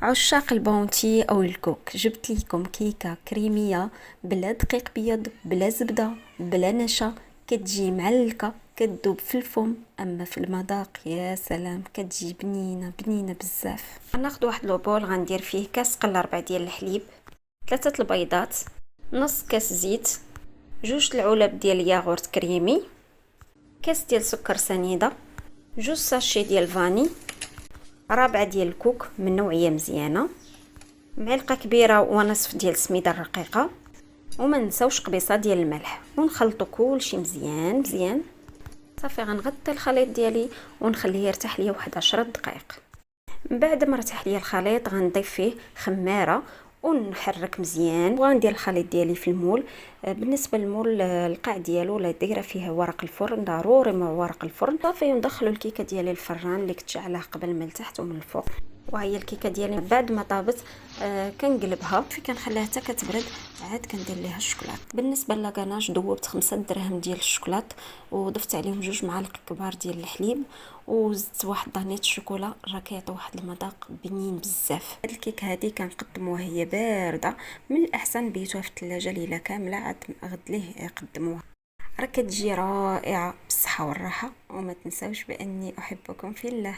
عشاق البونتي او الكوك، جبت لكم كيكه كريميه بلا دقيق بيض بلا زبده بلا نشا، كتجي معلكه كتذوب في الفم، اما في المذاق يا سلام كتجي بنينه بنينه بزاف. غناخد واحد لوبول غندير فيه كاس قل ربع ديال الحليب، 3 البيضات، نص كاس زيت، 2 العلب ديال الياغورت كريمي، كاس ديال سكر سنيده، 2 ساشي ديال فاني، ربعة ديال الكوك من نوعيه مزيانه، معلقه كبيره ونصف ديال السميده الرقيقه، وما نساوش قبيصه ديال الملح، ونخلطوا كلشي مزيان مزيان. صافي غنغطي الخليط ديالي ونخليه يرتاح ليا واحد 10 دقائق. من بعد ما ارتاح ليا الخليط غنضيف فيه خماره ونحرك مزيان، وغندير الخليط ديالي في المول. بالنسبه للمول القاع ديالو لا دايره فيه ورق الفرن، ضروري مع ورق الفرن. صافي ندخلوا الكيكه ديالي الفران اللي كنت شعلاه قبل من التحت ومن الفوق. وهي الكيكه ديالي بعد ما طابت كنقلبها في كنخليها حتى كتبرد، عاد كندير ليها الشوكولاط. بالنسبه للاكاناج ذوبت 5 دراهم ديال الشوكولاط وضفت عليهم 2 معالق كبار ديال الحليب وزدت واحد دانيت الشوكولا، راه كيعطي واحد المذاق بنين بزاف. هاد الكيكه هادي كنقدموها هي بارده، من الاحسن بيتوها في الثلاجه ليله كامله عاد غد ليه يقدموها، راه كتجي رائعه بالصحه والراحه. وما تنساوش باني احبكم في الله.